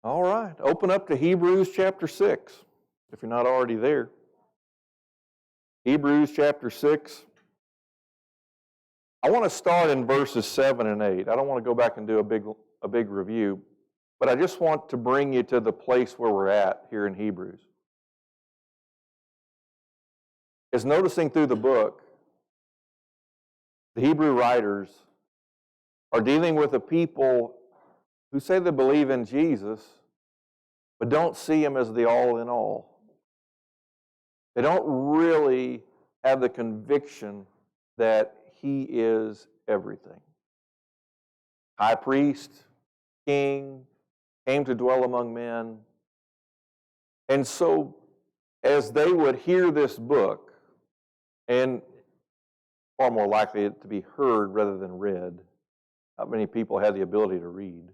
All right, open up to Hebrews chapter 6, if you're not already there. Hebrews chapter 6. I want to start in verses 7 and 8. I don't want to go back and do a big review, but I just want to bring you to the place where we're at here in Hebrews. As noticing through the book, the Hebrew writers are dealing with a people who say they believe in Jesus, but don't see Him as the all in all. They don't really have the conviction that He is everything. High priest, king, came to dwell among men. And so, as they would hear this book, and far more likely it to be heard rather than read, not many people had the ability to read.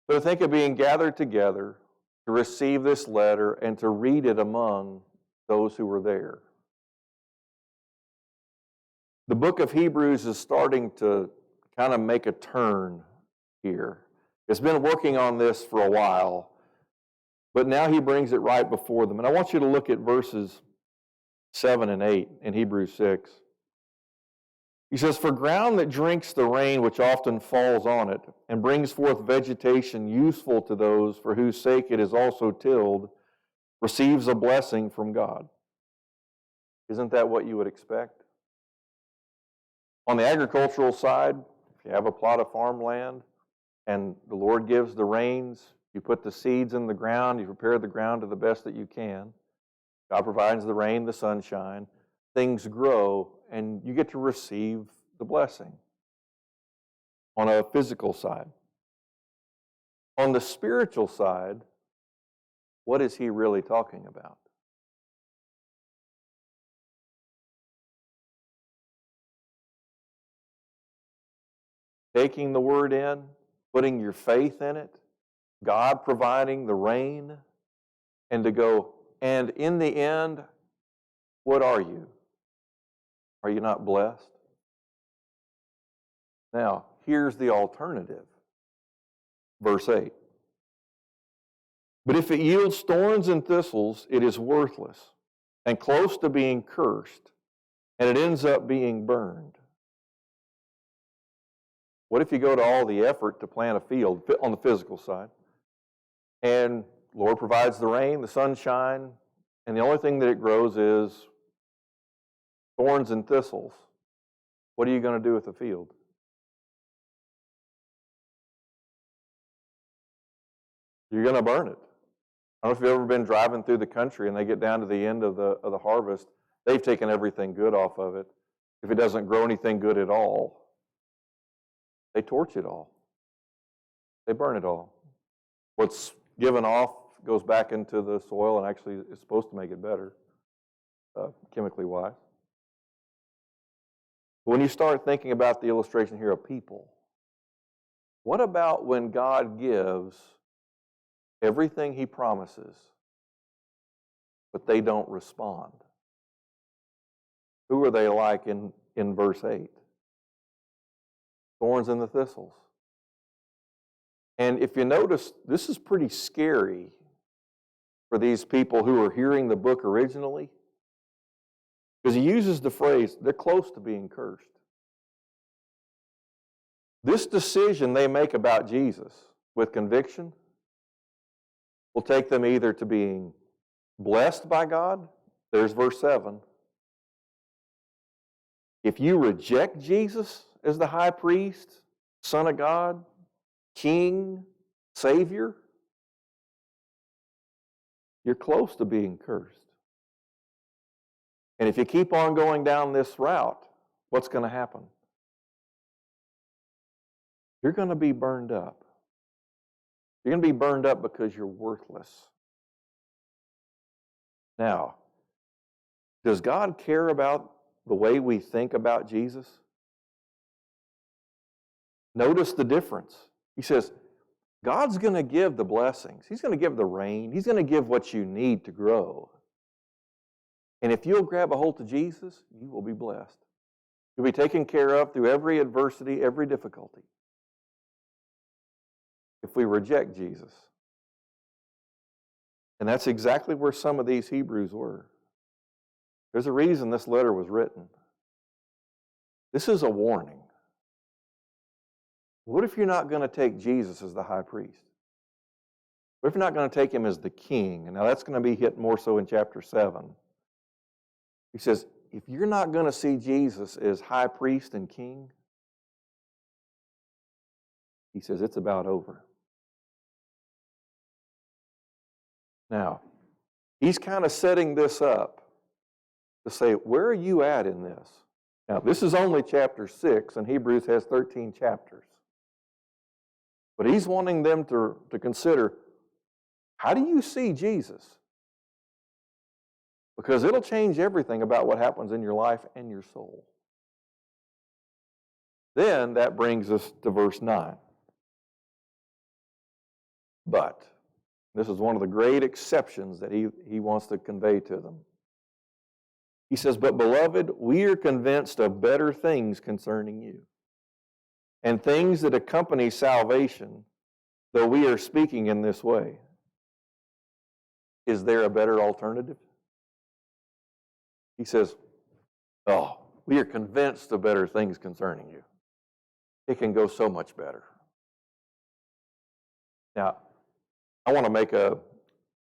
But think of being gathered together to receive this letter and to read it among those who were there. The book of Hebrews is starting to kind of make a turn here. It's been working on this for a while, but now he brings it right before them. And I want you to look at verses 7 and 8 in Hebrews 6. He says, "For ground that drinks the rain which often falls on it, and brings forth vegetation useful to those for whose sake it is also tilled, receives a blessing from God." Isn't that what you would expect? On the agricultural side, if you have a plot of farmland and the Lord gives the rains, you put the seeds in the ground, you prepare the ground to the best that you can. God provides the rain, the sunshine, things grow, and you get to receive the blessing on a physical side. On the spiritual side, what is he really talking about? Taking the word in, putting your faith in it, God providing the rain, and to go, and in the end, what are you? Are you not blessed? Now, here's the alternative. Verse 8. "But if it yields thorns and thistles, it is worthless and close to being cursed, and it ends up being burned." What if you go to all the effort to plant a field on the physical side, and the Lord provides the rain, the sunshine, and the only thing that it grows is thorns and thistles? What are you going to do with the field? You're going to burn it. I don't know if you've ever been driving through the country and they get down to the end of the harvest. They've taken everything good off of it. If it doesn't grow anything good at all, they torch it all. They burn it all. What's given off goes back into the soil and actually is supposed to make it better, chemically wise. But when you start thinking about the illustration here of people, what about when God gives everything He promises, but they don't respond? Who are they like in verse 8? Thorns and the thistles. And if you notice, this is pretty scary for these people who are hearing the book originally, because he uses the phrase, they're close to being cursed. This decision they make about Jesus with conviction will take them either to being blessed by God, there's verse 7. If you reject Jesus as the high priest, Son of God, King, Savior, you're close to being cursed. And if you keep on going down this route, what's going to happen? You're going to be burned up. You're going to be burned up because you're worthless. Now, does God care about the way we think about Jesus? Notice the difference. He says, God's going to give the blessings. He's going to give the rain. He's going to give what you need to grow. And if you'll grab a hold to Jesus, you will be blessed. You'll be taken care of through every adversity, every difficulty. if we reject Jesus. And that's exactly where some of these Hebrews were. There's a reason this letter was written. This is a warning. What if you're not going to take Jesus as the high priest? What if you're not going to take him as the king? And now that's going to be hit more so in chapter 7. He says, if you're not going to see Jesus as high priest and king, he says it's about over. Now, he's kind of setting this up to say, where are you at in this? Now, this is only chapter 6, and Hebrews has 13 chapters. But he's wanting them to consider, how do you see Jesus? Because it'll change everything about what happens in your life and your soul. Then that brings us to verse 9. But, this is one of the great exceptions that he wants to convey to them. He says, but beloved, we are convinced of better things concerning you, and things that accompany salvation, though we are speaking in this way. Is there a better alternative? He says, oh, we are convinced of better things concerning you. It can go so much better. Now, I want to make a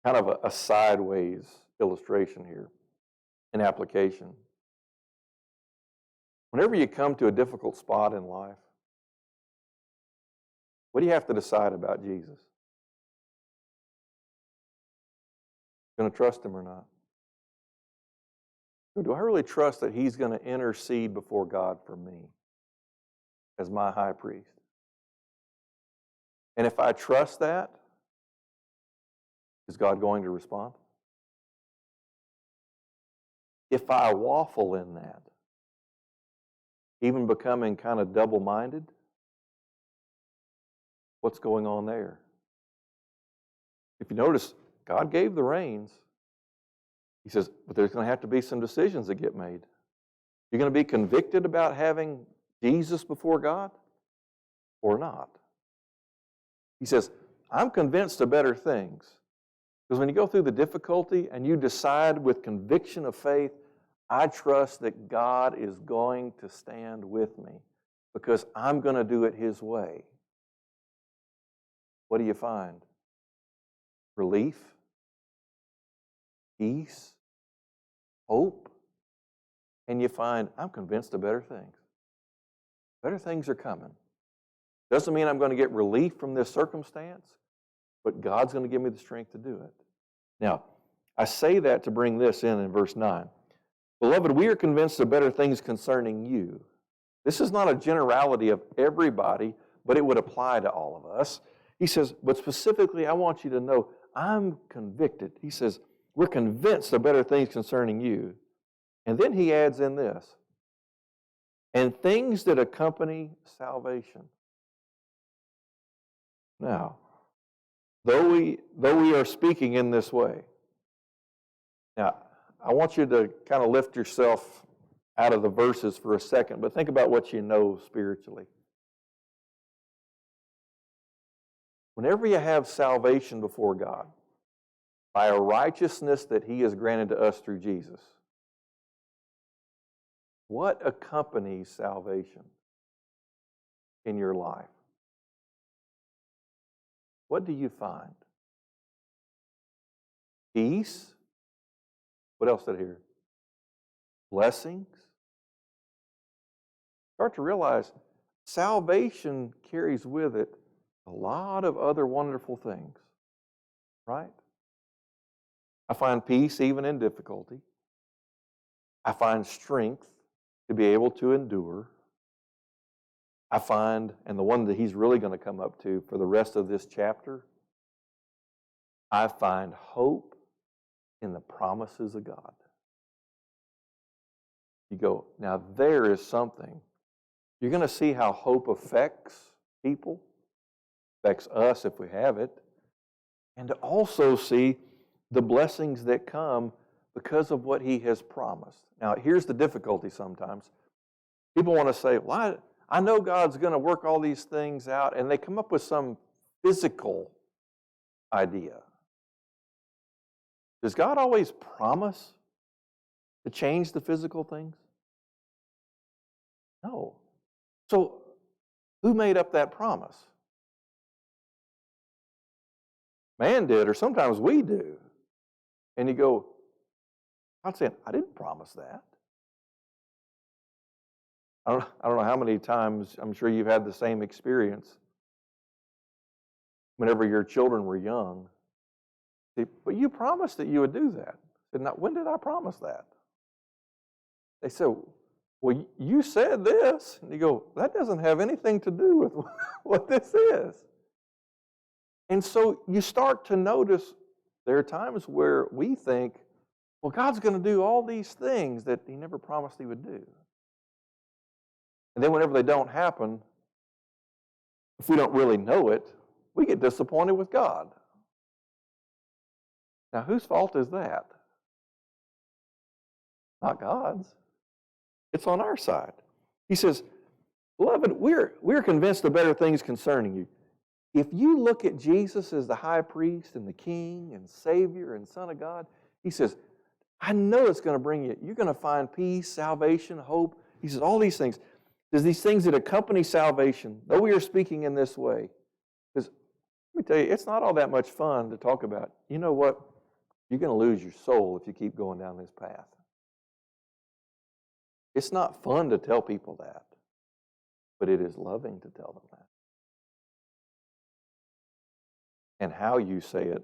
kind of a sideways illustration here, an application. Whenever you come to a difficult spot in life, what do you have to decide about Jesus? Going to trust him or not? Or do I really trust that he's going to intercede before God for me as my high priest? And if I trust that, is God going to respond? If I waffle in that, even becoming kind of double-minded, what's going on there? If you notice, God gave the reins. He says, but there's going to have to be some decisions that get made. You're going to be convicted about having Jesus before God or not. He says, I'm convinced of better things. Because when you go through the difficulty and you decide with conviction of faith, I trust that God is going to stand with me because I'm going to do it his way. What do you find? Relief, peace, hope, and you find, I'm convinced of better things. Better things are coming. Doesn't mean I'm going to get relief from this circumstance, but God's going to give me the strength to do it. Now, I say that to bring this in verse 9. Beloved, we are convinced of better things concerning you. This is not a generality of everybody, but it would apply to all of us. He says, but specifically, I want you to know, I'm convicted. He says, we're convinced of better things concerning you. And then he adds in this, and things that accompany salvation. Now, though we are speaking in this way, now, I want you to kind of lift yourself out of the verses for a second, but think about what you know spiritually. Whenever you have salvation before God, by a righteousness that he has granted to us through Jesus, what accompanies salvation in your life? What do you find? Peace? What else did I hear? Blessings? Start to realize salvation carries with it a lot of other wonderful things, right? I find peace even in difficulty. I find strength to be able to endure. I find, and the one that he's really going to come up to for the rest of this chapter, I find hope in the promises of God. You go, now there is something. You're going to see how hope affects people, affects us if we have it, and to also see the blessings that come because of what he has promised. Now, here's the difficulty sometimes. People want to say, well, I know God's going to work all these things out, and they come up with some physical idea. Does God always promise to change the physical things? No. So, who made up that promise? Man did, or sometimes we do. And you go, God's saying, I didn't promise that. I don't know how many times, I'm sure you've had the same experience whenever your children were young. But you promised that you would do that. I said, now, when did I promise that? They said, well, you said this. And you go, that doesn't have anything to do with what this is. And so you start to notice there are times where we think, well, God's going to do all these things that He never promised He would do. And then whenever they don't happen, if we don't really know it, we get disappointed with God. Now, whose fault is that? Not God's. It's on our side. He says, beloved, we're convinced of better things concerning you. If you look at Jesus as the high priest and the king and Savior and Son of God, He says, I know it's going to bring you, you're going to find peace, salvation, hope. He says, all these things. There's these things that accompany salvation, though we are speaking in this way. Because let me tell you, it's not all that much fun to talk about. You know what? You're going to lose your soul if you keep going down this path. It's not fun to tell people that, but it is loving to tell them that. And how you say it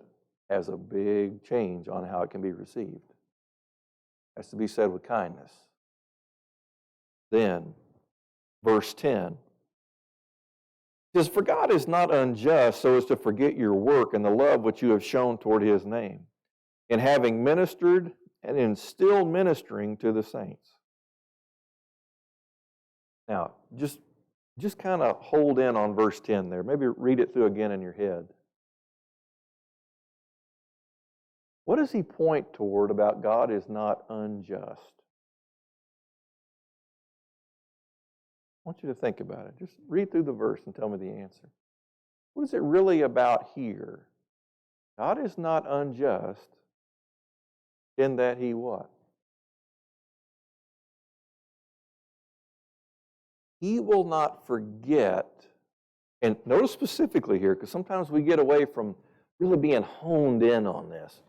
has a big change on how it can be received. It has to be said with kindness. Then, verse 10 says, for God is not unjust so as to forget your work and the love which you have shown toward His name, in having ministered and in still ministering to the saints. Now, just kind of hold in on verse 10 there. Maybe read it through again in your head. What does he point toward about God is not unjust? I want you to think about it. Just read through the verse and tell me the answer. What is it really about here? God is not unjust in that He what? He will not forget, and notice specifically here, because sometimes we get away from really being honed in on this.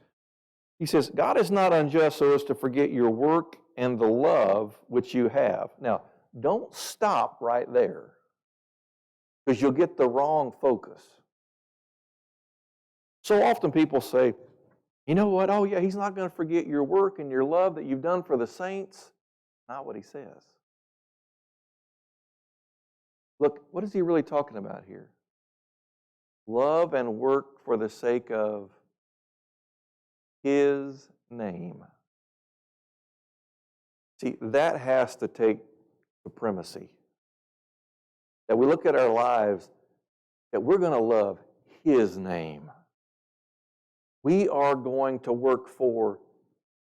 He says, God is not unjust so as to forget your work and the love which you have. Now, don't stop right there, because you'll get the wrong focus. So often people say, you know what, oh yeah, He's not going to forget your work and your love that you've done for the saints. Not what He says. Look, what is He really talking about here? Love and work for the sake of His name. See, that has to take supremacy. That we look at our lives, that we're going to love His name. We are going to work for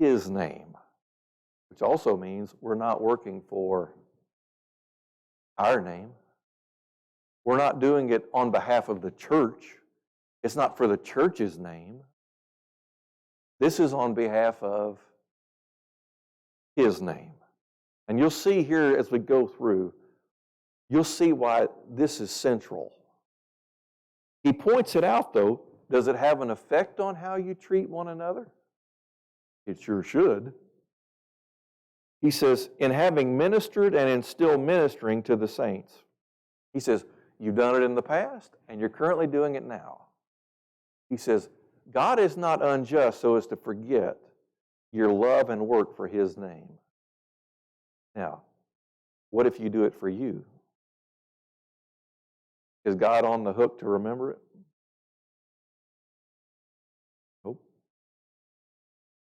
His name, which also means we're not working for our name. We're not doing it on behalf of the church. It's not for the church's name. This is on behalf of His name. And you'll see here as we go through, you'll see why this is central. He points it out, though. Does it have an effect on how you treat one another? It sure should. He says, in having ministered and in still ministering to the saints. He says, you've done it in the past, and you're currently doing it now. He says, God is not unjust so as to forget your love and work for His name. Now, what if you do it for you? Is God on the hook to remember it? Nope.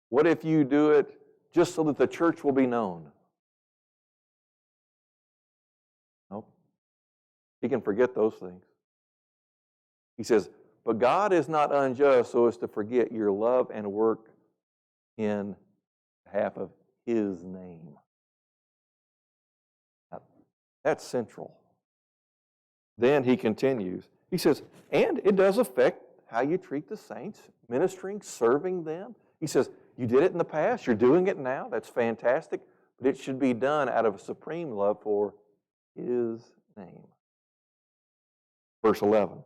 What if you do it just so that the church will be known? Nope. He can forget those things. He says, but God is not unjust so as to forget your love and work in behalf of His name. Now, that's central. Then he continues, He says, and it does affect how you treat the saints, ministering, serving them. He says, you did it in the past, you're doing it now, that's fantastic, but it should be done out of a supreme love for His name. Verse 11.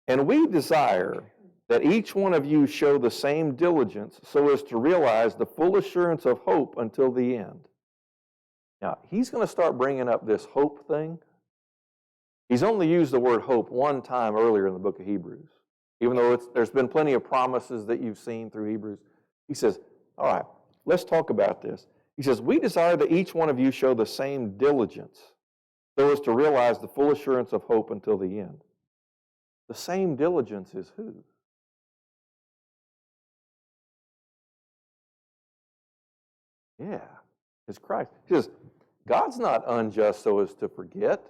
And we desire that each one of you show the same diligence so as to realize the full assurance of hope until the end. Now, he's going to start bringing up this hope thing. He's only used the word hope one time earlier in the book of Hebrews. Even though there's been plenty of promises that you've seen through Hebrews. He says, all right, let's talk about this. He says, we desire that each one of you show the same diligence so as to realize the full assurance of hope until the end. The same diligence is who? Yeah, it's Christ. He says, God's not unjust so as to forget.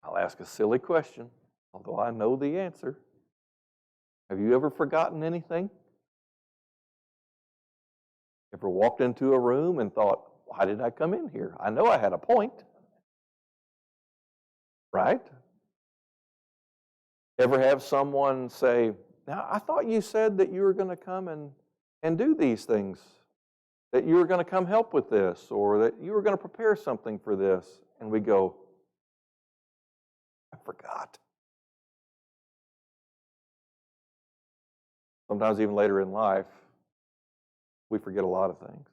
I'll ask a silly question, although I know the answer. Have you ever forgotten anything? Ever walked into a room and thought, why did I come in here? I know I had a point. Right? Ever have someone say, now I thought you said that you were going to come and do these things, that you were going to come help with this, or that you were going to prepare something for this, and we go, I forgot. Sometimes even later in life, we forget a lot of things.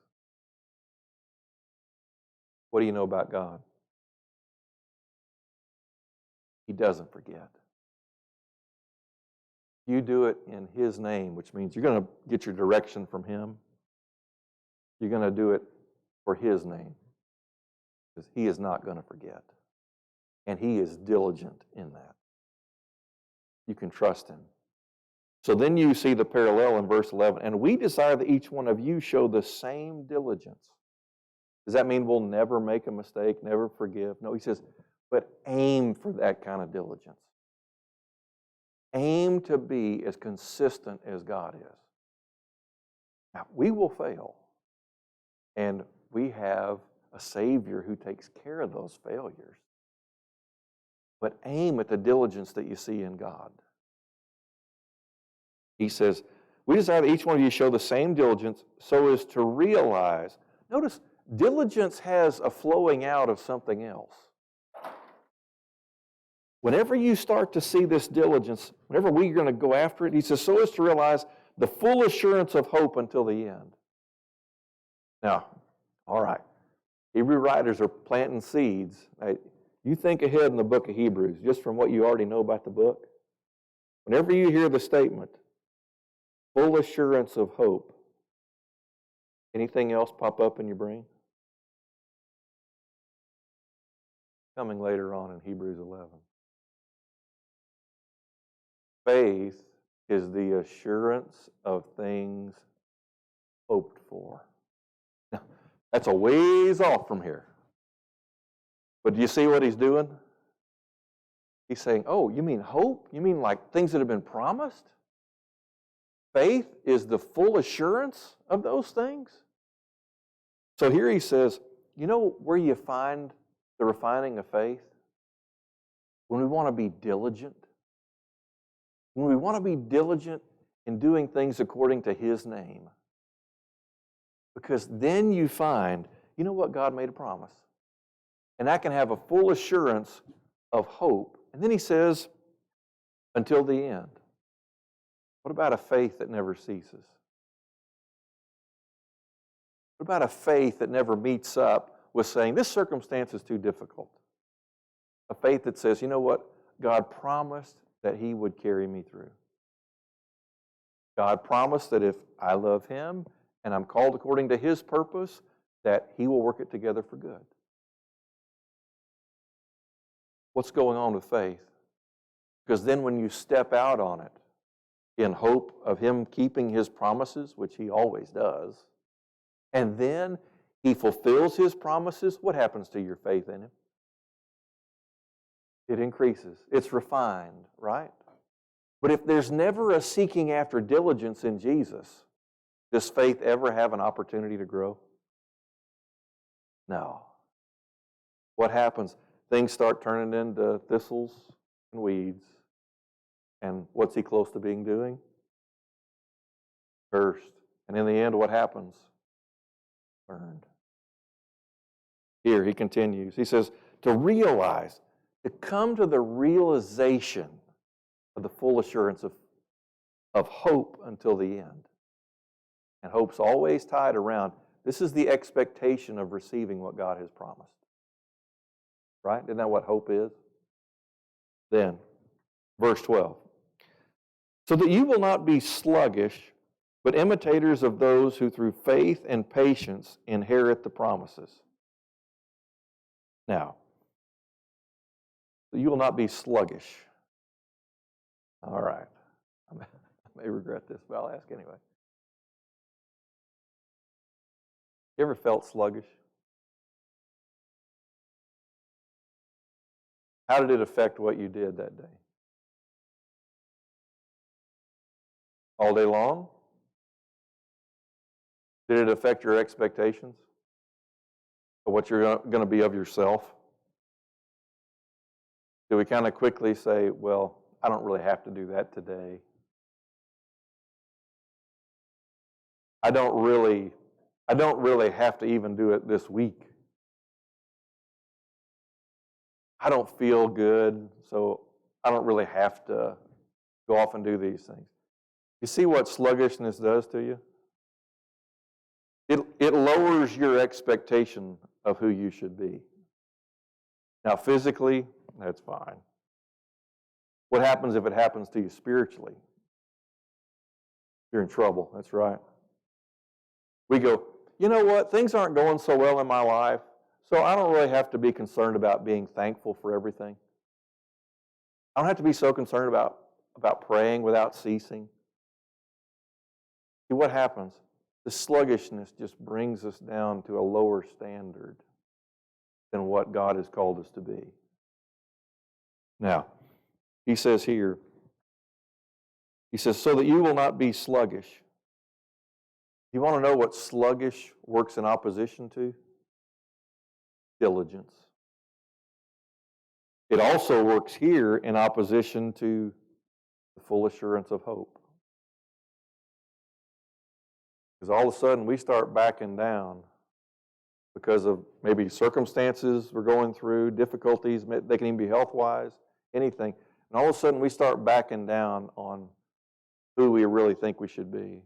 What do you know about God? He doesn't forget. You do it in His name, which means you're going to get your direction from Him. You're going to do it for His name, because He is not going to forget. And He is diligent in that. You can trust Him. So then you see the parallel in verse 11. And we desire that each one of you show the same diligence. Does that mean we'll never make a mistake, never forgive? No, he says, but aim for that kind of diligence. Aim to be as consistent as God is. Now, we will fail. And we have a Savior who takes care of those failures. But aim at the diligence that you see in God. He says, we desire that each one of you show the same diligence so as to realize. Notice, diligence has a flowing out of something else. Whenever you start to see this diligence, whenever we're going to go after it, he says, so as to realize the full assurance of hope until the end. Now, all right, Hebrew writers are planting seeds. You think ahead in the book of Hebrews, just from what you already know about the book. Whenever you hear the statement, full assurance of hope, anything else pop up in your brain? Coming later on in Hebrews 11. Faith is the assurance of things hoped for. Now, that's a ways off from here. But do you see what he's doing? He's saying, oh, you mean hope? You mean like things that have been promised? Faith is the full assurance of those things? So here he says, you know where you find the refining of faith? When we want to be diligent. When we want to be diligent in doing things according to His name. Because then you find, you know what, God made a promise. And I can have a full assurance of hope. And then he says, until the end. What about a faith that never ceases? What about a faith that never meets up with saying, this circumstance is too difficult? A faith that says, you know what, God promised that He would carry me through. God promised that if I love Him and I'm called according to His purpose, that He will work it together for good. What's going on with faith? Because then when you step out on it in hope of Him keeping His promises, which He always does, and then He fulfills His promises, what happens to your faith in Him? It increases. It's refined, right? But if there's never a seeking after diligence in Jesus, does faith ever have an opportunity to grow? No. What happens? things start turning into thistles and weeds. And what's he close to being doing? Cursed. And in the end, what happens? Burned. Here he continues. He says, to realize, to come to the realization of the full assurance of hope until the end. And hope's always tied around, this is the expectation of receiving what God has promised. Right? Isn't that what hope is? Then, verse 12. So that you will not be sluggish, but imitators of those who through faith and patience inherit the promises. Now, you will not be sluggish. All right. I may regret this, but I'll ask anyway. You ever felt sluggish? How did it affect what you did that day? All day long? Did it affect your expectations of what you're going to be of yourself? Do we kind of quickly say, well, I don't really have to do that today. I don't really have to even do it this week. I don't feel good, so I don't really have to go off and do these things. You see what sluggishness does to you? It lowers your expectation of who you should be. Now, physically, that's fine. What happens if it happens to you spiritually? You're in trouble, that's right. We go, you know what? Things aren't going so well in my life, so I don't really have to be concerned about being thankful for everything. I don't have to be so concerned about praying without ceasing. See what happens? The sluggishness just brings us down to a lower standard than what God has called us to be. Now, he says here, so that you will not be sluggish. You want to know what sluggish works in opposition to? Diligence. It also works here in opposition to the full assurance of hope. Because all of a sudden we start backing down because of maybe circumstances we're going through, difficulties, they can even be health-wise, anything. And all of a sudden we start backing down on who we really think we should be.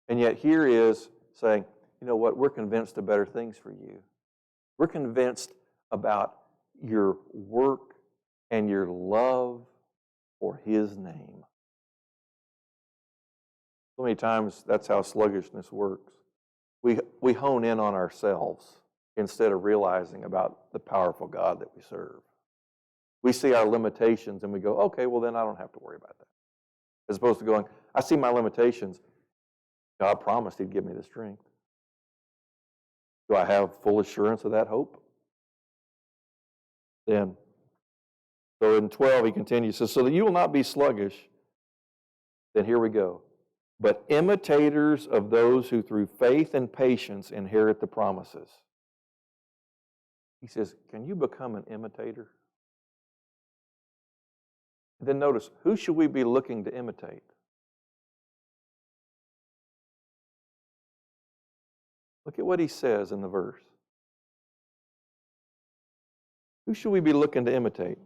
And yet here is saying, you know what, we're convinced of better things for you. We're convinced about your work and your love for His name. So many times that's how sluggishness works. We hone in on ourselves instead of realizing about the powerful God that we serve. We see our limitations and we go, okay, well then I don't have to worry about that. As opposed to going, I see my limitations. God promised He'd give me the strength. Do I have full assurance of that hope? Then, so in 12 he continues, says, so that you will not be sluggish. Then here we go. But imitators of those who through faith and patience inherit the promises. He says, can you become an imitator? Then notice, who should we be looking to imitate? Look at what he says in the verse. Who should we be looking to imitate?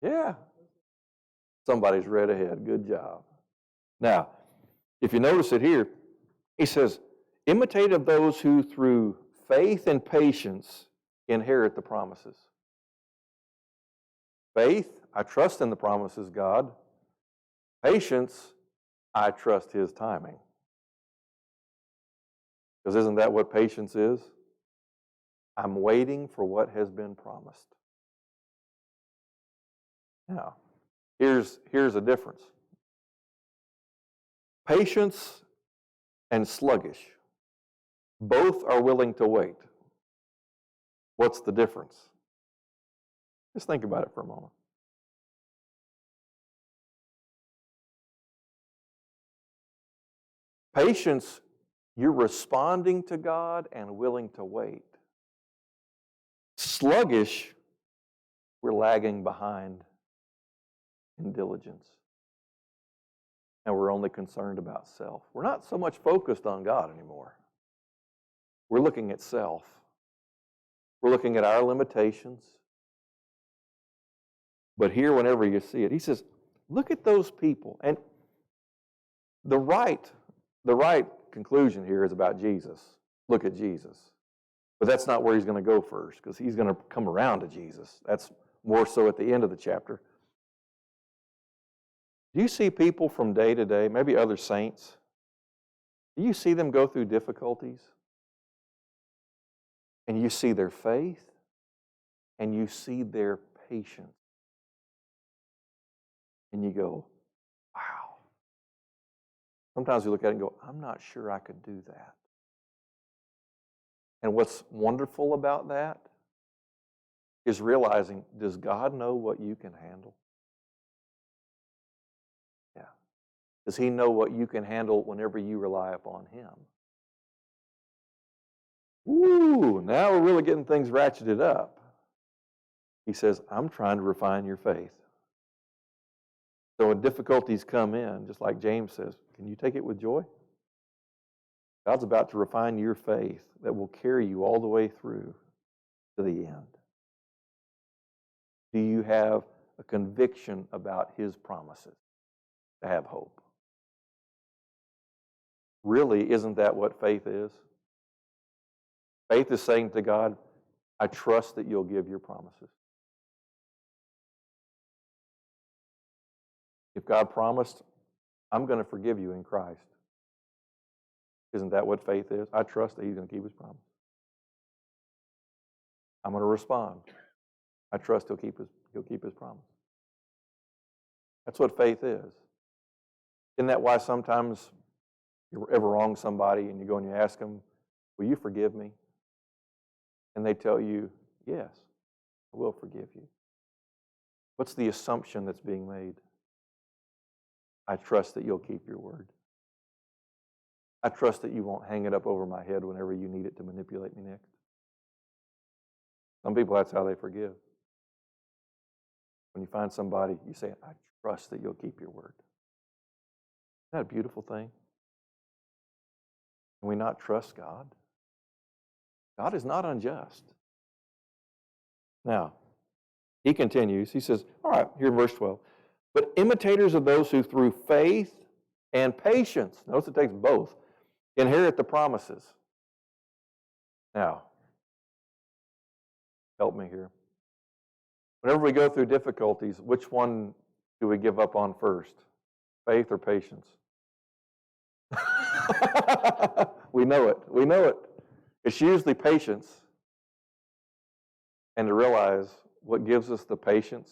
Yeah. Somebody's read ahead. Good job. Now, if you notice it here, he says, imitate of those who through faith and patience inherit the promises. Faith, I trust in the promises, God. Patience, I trust His timing. Because isn't that what patience is? I'm waiting for what has been promised. Now, here's a difference. Patience and sluggish, both are willing to wait. What's the difference? Just think about it for a moment. Patience, you're responding to God and willing to wait. Sluggish, we're lagging behind in diligence. And we're only concerned about self. We're not so much focused on God anymore. We're looking at self. We're looking at our limitations. But here, whenever you see it, he says, look at those people. And the right conclusion here is about Jesus. Look at Jesus. But that's not where he's going to go first, because he's going to come around to Jesus. That's more so at the end of the chapter. Do you see people from day to day, maybe other saints? Do you see them go through difficulties? And you see their faith, and you see their patience. And you go, wow. Sometimes we look at it and go, I'm not sure I could do that. And what's wonderful about that is realizing, does God know what you can handle? Yeah. Does he know what you can handle whenever you rely upon him? Ooh, now we're really getting things ratcheted up. He says, I'm trying to refine your faith. So when difficulties come in, just like James says, can you take it with joy? God's about to refine your faith that will carry you all the way through to the end. Do you have a conviction about his promises to have hope? Really, isn't that what faith is? Faith is saying to God, I trust that you'll give your promises. If God promised, I'm going to forgive you in Christ. Isn't that what faith is? I trust that he's going to keep his promise. I'm going to respond. I trust he'll keep his promise. That's what faith is. Isn't that why sometimes you ever wrong somebody and you go and you ask them, will you forgive me? And they tell you, yes, I will forgive you. What's the assumption that's being made? I trust that you'll keep your word. I trust that you won't hang it up over my head whenever you need it to manipulate me next. Some people, that's how they forgive. When you find somebody, you say, I trust that you'll keep your word. Isn't that a beautiful thing? Can we not trust God? God is not unjust. Now, he continues. He says, all right, here in verse 12. But imitators of those who through faith and patience, notice it takes both, inherit the promises. Now, help me here. Whenever we go through difficulties, which one do we give up on first? Faith or patience? We know it. We know it. It's usually patience. And to realize what gives us the patience?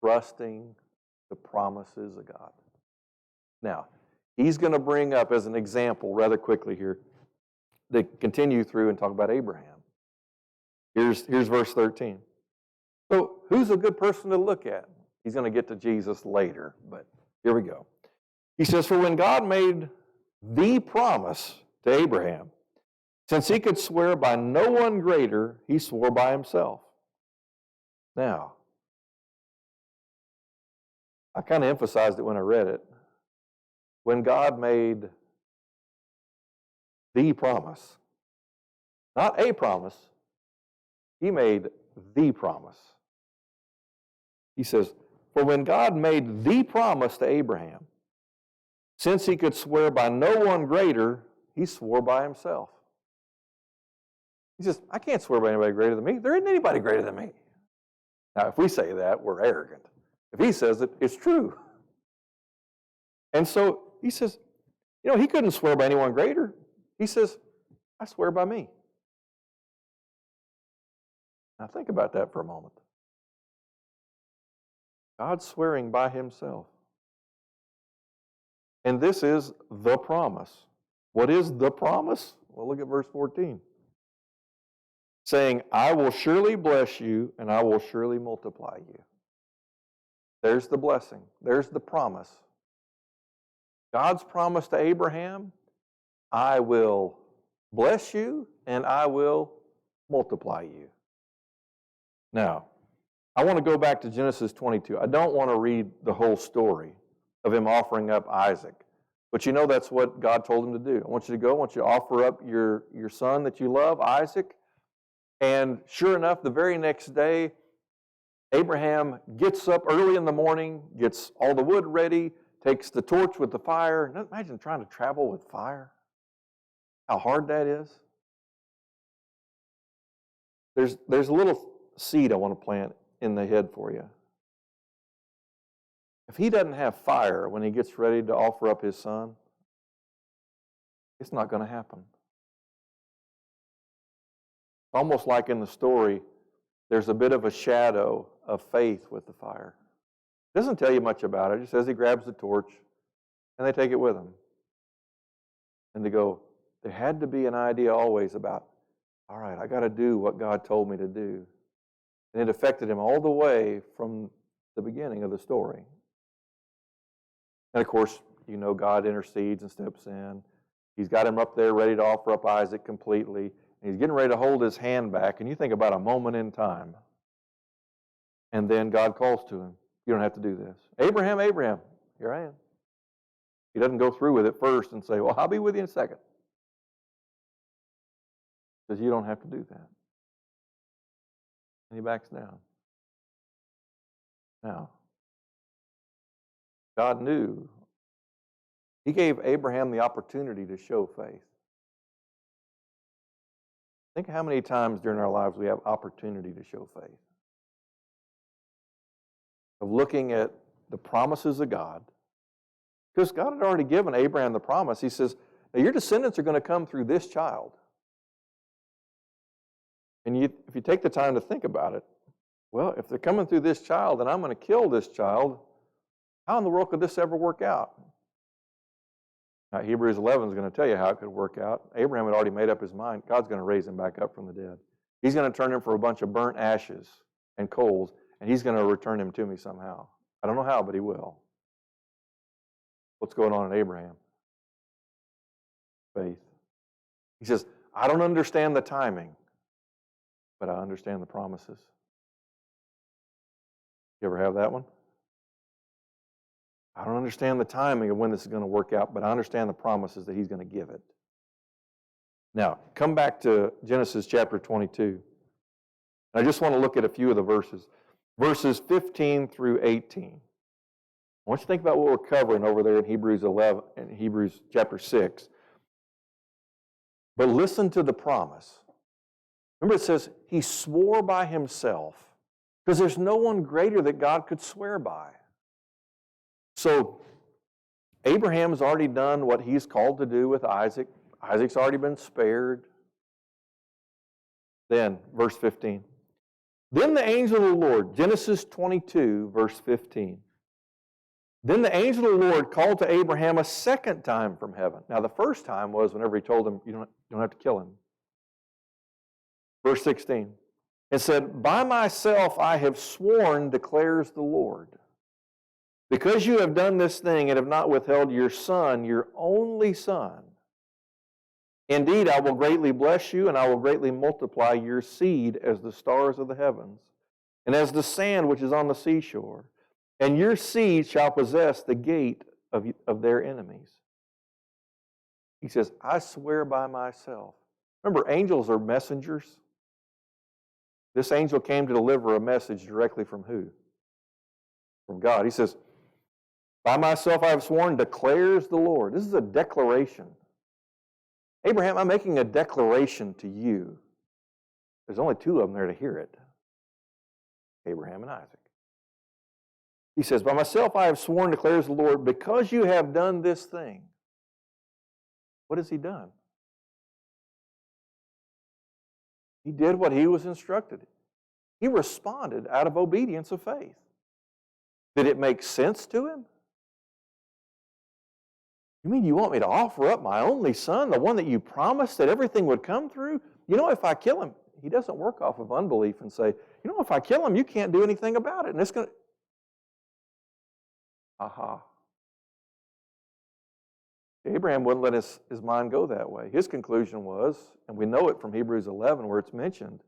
Trusting the promises of God. Now, he's going to bring up as an example rather quickly here to continue through and talk about Abraham. Here's verse 13. So, who's a good person to look at? He's going to get to Jesus later, but here we go. He says, for when God made the promise to Abraham, since he could swear by no one greater, he swore by himself. Now, I kind of emphasized it when I read it. When God made the promise, not a promise, he made the promise. He says, for when God made the promise to Abraham, since he could swear by no one greater, he swore by himself. He says, I can't swear by anybody greater than me. There isn't anybody greater than me. Now, if we say that, we're arrogant. If he says it, it's true. And so he says, he couldn't swear by anyone greater. He says, I swear by me. Now think about that for a moment. God's swearing by himself. And this is the promise. What is the promise? Well, look at verse 14. Saying, I will surely bless you and I will surely multiply you. There's the blessing. There's the promise. God's promise to Abraham, I will bless you and I will multiply you. Now, I want to go back to Genesis 22. I don't want to read the whole story of him offering up Isaac. But you know that's what God told him to do. I want you to go, I want you to offer up your son that you love, Isaac. And sure enough, the very next day, Abraham gets up early in the morning, gets all the wood ready, takes the torch with the fire. Imagine trying to travel with fire. How hard that is. There's a little seed I want to plant in the head for you. If he doesn't have fire when he gets ready to offer up his son, it's not going to happen. Almost like in the story, there's a bit of a shadow of faith with the fire. It doesn't tell you much about it. It just says he grabs the torch and they take it with him. And they go, there had to be an idea always about, all right, I got to do what God told me to do. And it affected him all the way from the beginning of the story. And of course, you know God intercedes and steps in. He's got him up there ready to offer up Isaac completely. And he's getting ready to hold his hand back. And you think about a moment in time. And then God calls to him. You don't have to do this. Abraham, Abraham, here I am. He doesn't go through with it first and say, well, I'll be with you in a second. He says, you don't have to do that. And he backs down. Now, God knew. He gave Abraham the opportunity to show faith. Think how many times during our lives we have opportunity to show faith. Of looking at the promises of God. Because God had already given Abraham the promise. He says, now your descendants are going to come through this child. And if you take the time to think about it, well, if they're coming through this child and I'm going to kill this child, how in the world could this ever work out? Now, Hebrews 11 is going to tell you how it could work out. Abraham had already made up his mind. God's going to raise him back up from the dead. He's going to turn him for a bunch of burnt ashes and coals, and he's going to return him to me somehow. I don't know how, but he will. What's going on in Abraham? Faith. He says, I don't understand the timing, but I understand the promises. You ever have that one? I don't understand the timing of when this is going to work out, but I understand the promises that he's going to give it. Now, come back to Genesis chapter 22. I just want to look at a few of the verses. Verses 15 through 18. I want you to think about what we're covering over there in Hebrews 11 and Hebrews chapter 6. But listen to the promise. Remember it says, he swore by himself, because there's no one greater that God could swear by. So, Abraham's already done what he's called to do with Isaac. Isaac's already been spared. Then, verse 15. Then the angel of the Lord, Genesis 22, verse 15. Then the angel of the Lord called to Abraham a second time from heaven. Now, the first time was whenever he told him, you don't have to kill him. Verse 16. And said, by myself I have sworn, declares the Lord. Because you have done this thing and have not withheld your son, your only son. Indeed, I will greatly bless you, and I will greatly multiply your seed as the stars of the heavens, and as the sand which is on the seashore. And your seed shall possess the gate of their enemies. He says, I swear by myself. Remember, angels are messengers. This angel came to deliver a message directly from who? From God. He says, by myself I have sworn, declares the Lord. This is a declaration. Abraham, I'm making a declaration to you. There's only two of them there to hear it. Abraham and Isaac. He says, by myself I have sworn, declares the Lord, because you have done this thing. What has he done? He did what he was instructed. He responded out of obedience of faith. Did it make sense to him? You mean you want me to offer up my only son, the one that you promised that everything would come through? You know, if I kill him, he doesn't work off of unbelief and say, you know, if I kill him, you can't do anything about it. And it's going to... Aha. Abraham wouldn't let his mind go that way. His conclusion was, and we know it from Hebrews 11 where it's mentioned,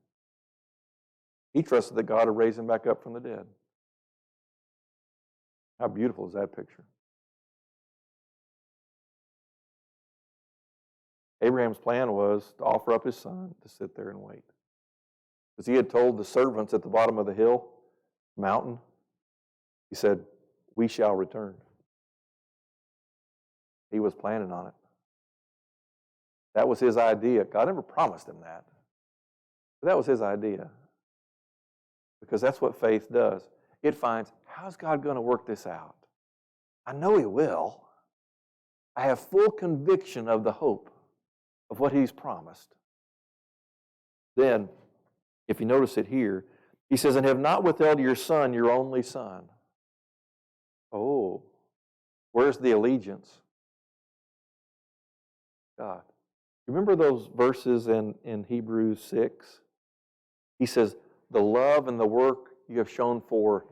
he trusted that God would raise him back up from the dead. How beautiful is that picture? Abraham's plan was to offer up his son to sit there and wait. Because he had told the servants at the bottom of the mountain, he said, "We shall return." He was planning on it. That was his idea. God never promised him that. But that was his idea. Because that's what faith does. It finds, how's God going to work this out? I know He will. I have full conviction of the hope of what He's promised. Then, if you notice it here, He says, "And have not withheld your son, your only son." Oh, where's the allegiance? God. Remember those verses in Hebrews 6? He says, "The love and the work you have shown for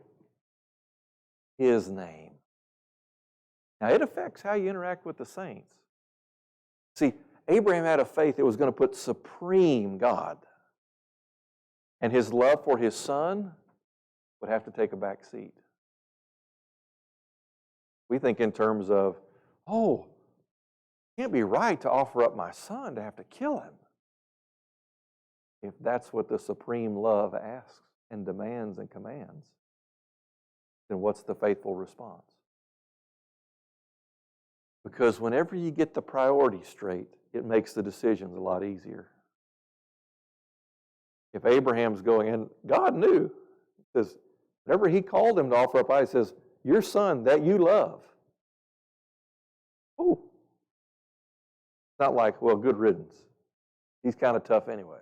His name." Now, it affects how you interact with the saints. See, Abraham had a faith that was going to put supreme God. And his love for his son would have to take a back seat. We think in terms of, oh, it can't be right to offer up my son to have to kill him. If that's what the supreme love asks and demands and commands, then what's the faithful response? Because whenever you get the priorities straight, it makes the decisions a lot easier. If Abraham's going, and God knew, he says, whenever He called him to offer up Isaac, He says, "Your son that you love." Oh, it's not like, well, good riddance. He's kind of tough anyway.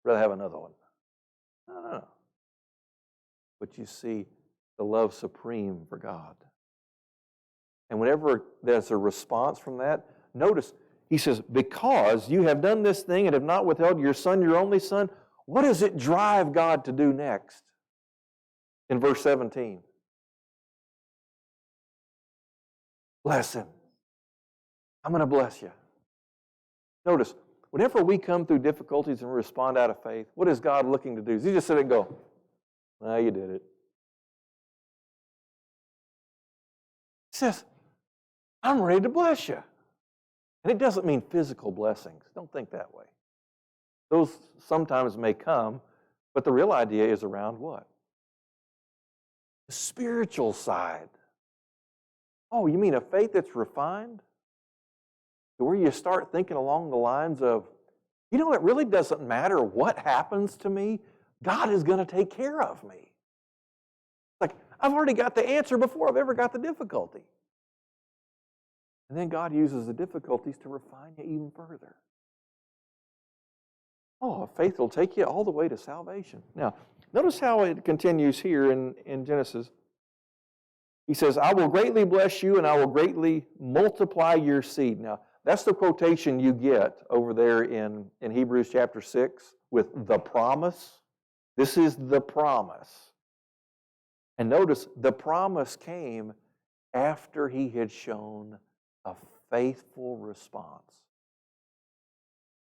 I'd rather have another one. No. But you see the love supreme for God. And whenever there's a response from that, notice, He says, "Because you have done this thing and have not withheld your son, your only son," what does it drive God to do next? In verse 17. Bless him. I'm going to bless you. Notice, whenever we come through difficulties and respond out of faith, what is God looking to do? Does He just sit and go, "Well, you did it"? He says, "I'm ready to bless you." And it doesn't mean physical blessings. Don't think that way. Those sometimes may come, but the real idea is around what? The spiritual side. Oh, you mean a faith that's refined? To where you start thinking along the lines of, you know, it really doesn't matter what happens to me, God is going to take care of me. Like, I've already got the answer before I've ever got the difficulty. And then God uses the difficulties to refine you even further. Oh, faith will take you all the way to salvation. Now, notice how it continues here in Genesis. He says, "I will greatly bless you and I will greatly multiply your seed." Now, that's the quotation you get over there in Hebrews chapter 6 with the promise. This is the promise. And notice, the promise came after He had shown a faithful response.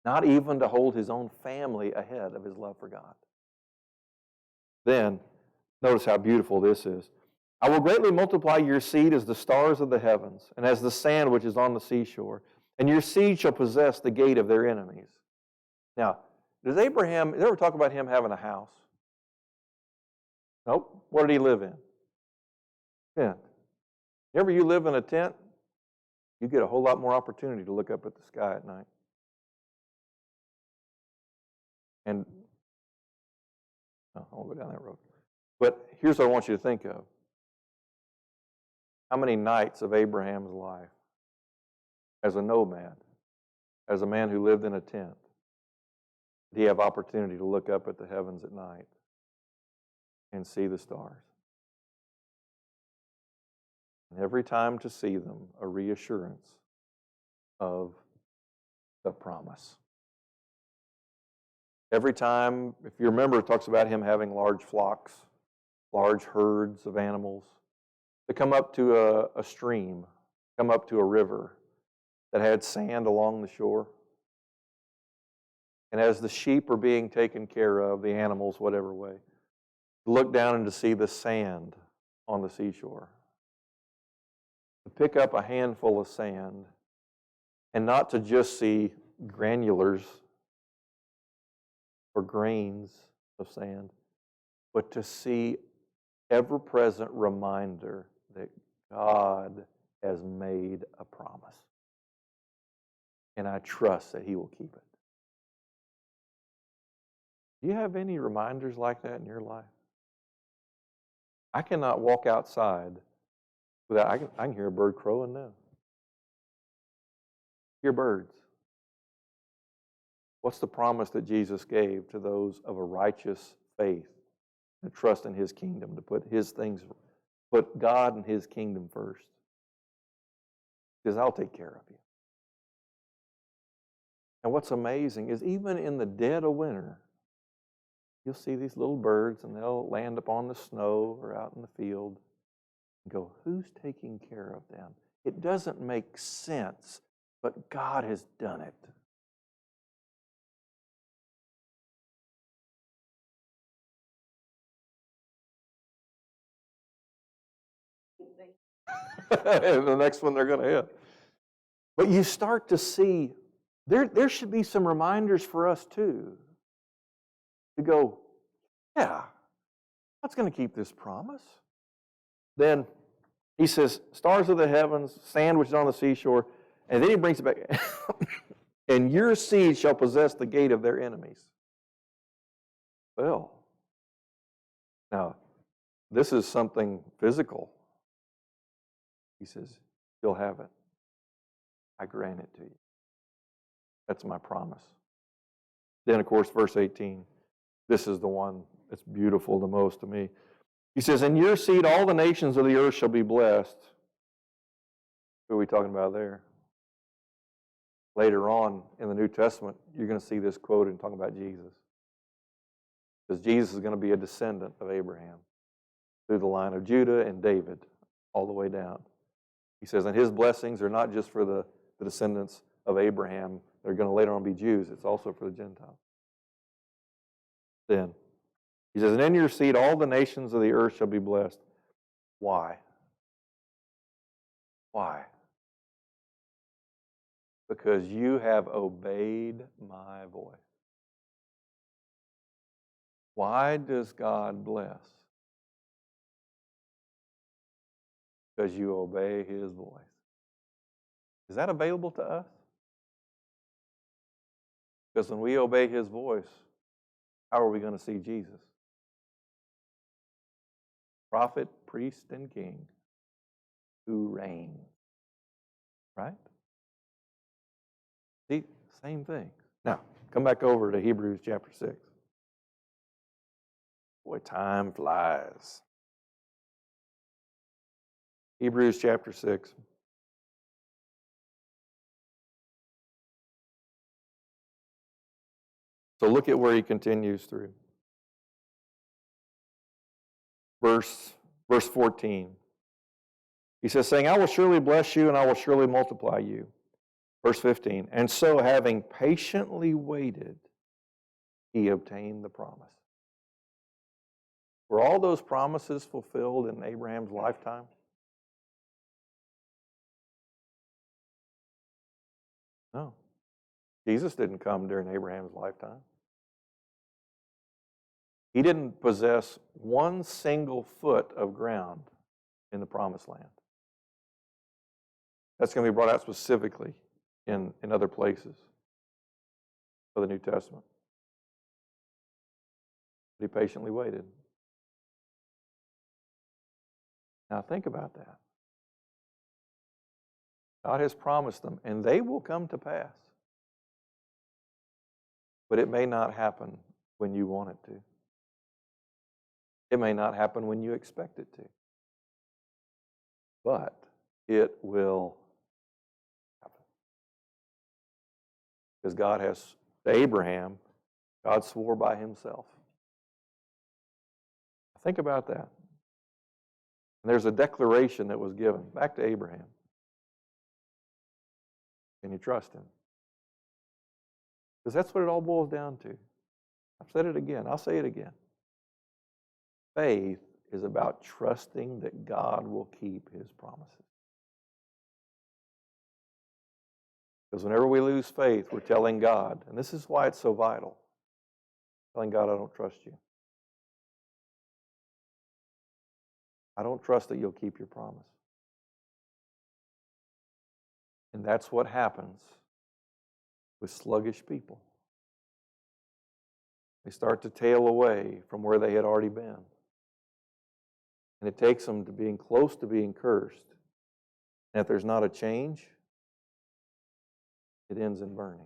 Not even to hold His own family ahead of His love for God. Then, notice how beautiful this is. "I will greatly multiply your seed as the stars of the heavens, and as the sand which is on the seashore. And your seed shall possess the gate of their enemies." Now, does Abraham, did they ever talk about him having a house? Nope. What did he live in? Tent. Whenever you live in a tent, you get a whole lot more opportunity to look up at the sky at night. And I won't go down that road. But here's what I want you to think of. How many nights of Abraham's life as a nomad, as a man who lived in a tent, did he have opportunity to look up at the heavens at night and see the stars? And every time to see them, a reassurance of the promise. Every time, if you remember, it talks about him having large flocks, large herds of animals. They come up to a stream, come up to a river, that had sand along the shore. And as the sheep are being taken care of, the animals, whatever way, to look down and to see the sand on the seashore. To pick up a handful of sand and not to just see granulars or grains of sand, but to see ever-present reminder that God has made a promise. And I trust that He will keep it. Do you have any reminders like that in your life? I cannot walk outside without, I can hear a bird crowing now. Hear birds. What's the promise that Jesus gave to those of a righteous faith, to trust in His kingdom, to put God and His kingdom first? He says, I'll take care of you. And what's amazing is even in the dead of winter, you'll see these little birds and they'll land upon the snow or out in the field and go, who's taking care of them? It doesn't make sense, but God has done it. The next one they're going to hit. But you start to see, there should be some reminders for us too. To go, yeah, God's going to keep this promise. Then He says, stars of the heavens, sand which is on the seashore, and then He brings it back. And your seed shall possess the gate of their enemies. Well, now, this is something physical. He says, you'll have it. I grant it to you. That's my promise. Then, of course, verse 18. This is the one that's beautiful the most to me. He says, in your seed all the nations of the earth shall be blessed. Who are we talking about there? Later on in the New Testament, you're going to see this quoted and talking about Jesus. Because Jesus is going to be a descendant of Abraham through the line of Judah and David all the way down. He says, and His blessings are not just for the descendants of Abraham. They're going to later on be Jews. It's also for the Gentiles. Then, He says, and in your seed all the nations of the earth shall be blessed. Why? Why? Because you have obeyed my voice. Why does God bless? Because you obey His voice. Is that available to us? Because when we obey His voice, how are we going to see Jesus? Prophet, priest, and king who reign. Right? See, same thing. Now, come back over to Hebrews chapter 6. Boy, time flies. Hebrews chapter 6. So look at where he continues through. Verse 14. He says, saying, I will surely bless you and I will surely multiply you. Verse 15. And so having patiently waited, he obtained the promise. Were all those promises fulfilled in Abraham's lifetime? No. Jesus didn't come during Abraham's lifetime. He didn't possess one single foot of ground in the promised land. That's going to be brought out specifically in other places of the New Testament. But he patiently waited. Now think about that. God has promised them, and they will come to pass. But it may not happen when you want it to. It may not happen when you expect it to. But it will happen. Because God has, to Abraham, God swore by himself. Think about that. And there's a declaration that was given back to Abraham. Can you trust Him? Because that's what it all boils down to. I've said it again. I'll say it again. Faith is about trusting that God will keep His promises. Because whenever we lose faith, we're telling God, and this is why it's so vital, telling God, I don't trust you. I don't trust that you'll keep your promise. And that's what happens with sluggish people. They start to tail away from where they had already been. And it takes them to being close to being cursed. And if there's not a change, it ends in burning.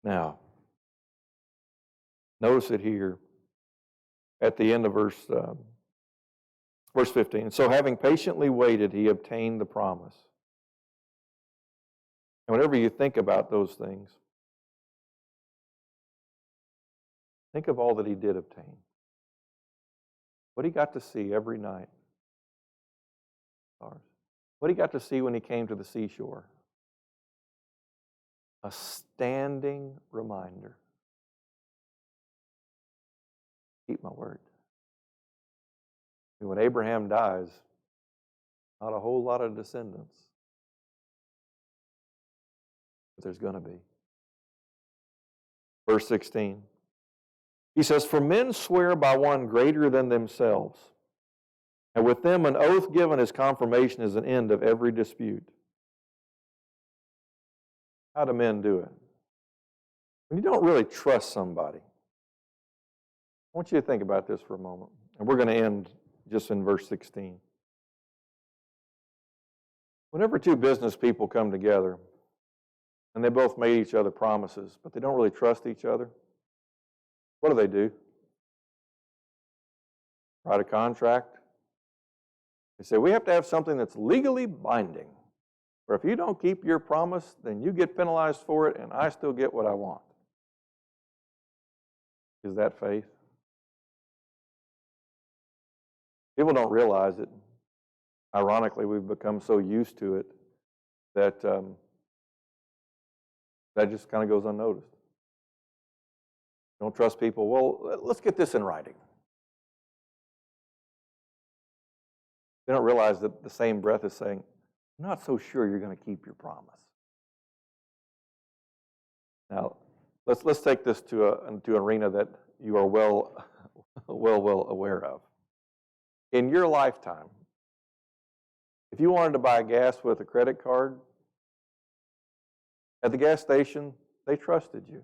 Now, notice it here at the end of verse 15. So having patiently waited, he obtained the promise. And whenever you think about those things, think of all that he did obtain. What he got to see every night. What he got to see when he came to the seashore. A standing reminder. Keep my word. When Abraham dies, not a whole lot of descendants. But there's going to be. Verse 16. He says, for men swear by one greater than themselves, and with them an oath given as confirmation is an end of every dispute. How do men do it? When you don't really trust somebody. I want you to think about this for a moment. And we're going to end just in verse 16. Whenever two business people come together, and they both made each other promises, but they don't really trust each other, what do? Write a contract. They say, we have to have something that's legally binding. Or if you don't keep your promise, then you get penalized for it, and I still get what I want. Is that faith? People don't realize it. Ironically, we've become so used to it that that just kind of goes unnoticed. Don't trust people. Well, let's get this in writing. They don't realize that the same breath is saying, I'm not so sure you're going to keep your promise. Now, let's take this to an arena that you are well aware of. In your lifetime, if you wanted to buy gas with a credit card, at the gas station, they trusted you.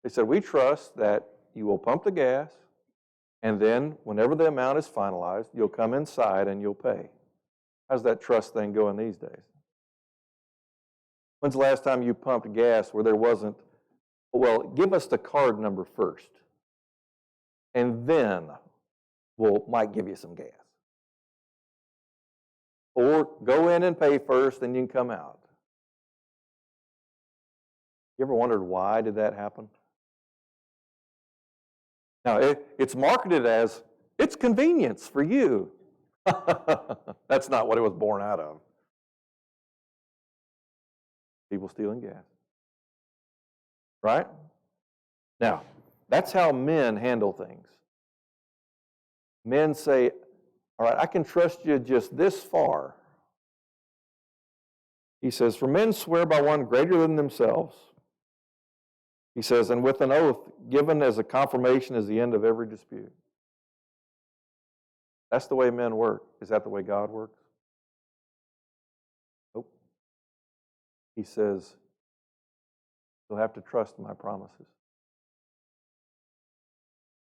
They said, we trust that you will pump the gas, and then whenever the amount is finalized, you'll come inside and you'll pay. How's that trust thing going these days? When's the last time you pumped gas where there wasn't, well, give us the card number first, and then might give you some gas. Or go in and pay first, and you can come out. You ever wondered why did that happen? Now, it's marketed as, it's convenience for you. That's not what it was born out of. People stealing gas. Right? Now, that's how men handle things. Men say, all right, I can trust you just this far. He says, for men swear by one greater than themselves. He says, and with an oath given as a confirmation is the end of every dispute. That's the way men work. Is that the way God works? Nope. He says, you'll have to trust my promises.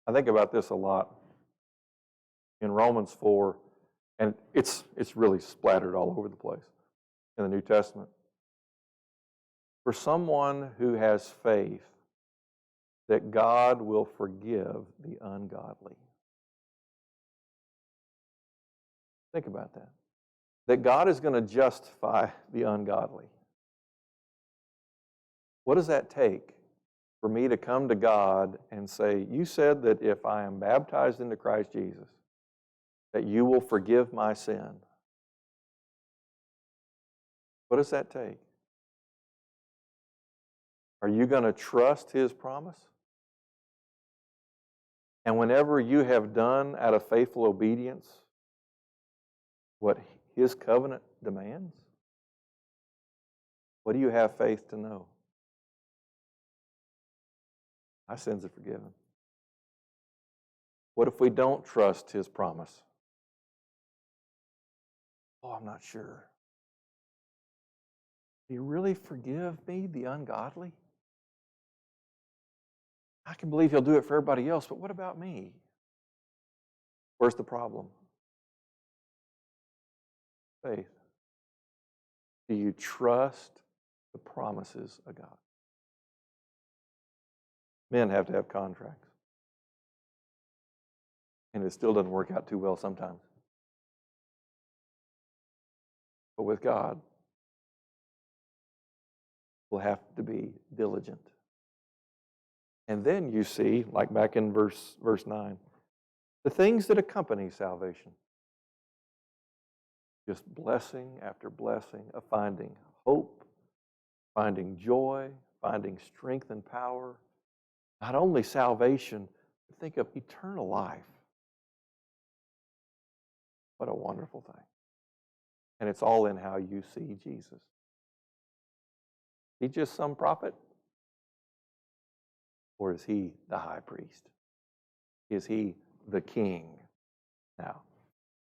I think about this a lot. In Romans 4, and it's really splattered all over the place in the New Testament. For someone who has faith that God will forgive the ungodly. Think about that. That God is going to justify the ungodly. What does that take for me to come to God and say, you said that if I am baptized into Christ Jesus, that you will forgive my sin. What does that take? Are you going to trust His promise? And whenever you have done out of faithful obedience what His covenant demands, what do you have faith to know? My sins are forgiven. What if we don't trust His promise? Oh, I'm not sure. Do you really forgive me, the ungodly? I can believe He'll do it for everybody else, but what about me? Where's the problem? Faith. Do you trust the promises of God? Men have to have contracts. And it still doesn't work out too well sometimes. But with God, we'll have to be diligent. And then you see, like back in verse 9, the things that accompany salvation. Just blessing after blessing of finding hope, finding joy, finding strength and power. Not only salvation, but think of eternal life. What a wonderful thing. And it's all in how you see Jesus. Is He just some prophet? Or is He the high priest? Is He the king? Now,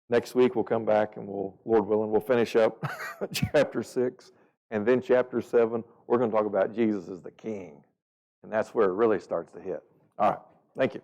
next week we'll come back and Lord willing, we'll finish up chapter 6. And then chapter 7, we're going to talk about Jesus as the king. And that's where it really starts to hit. All right. Thank you.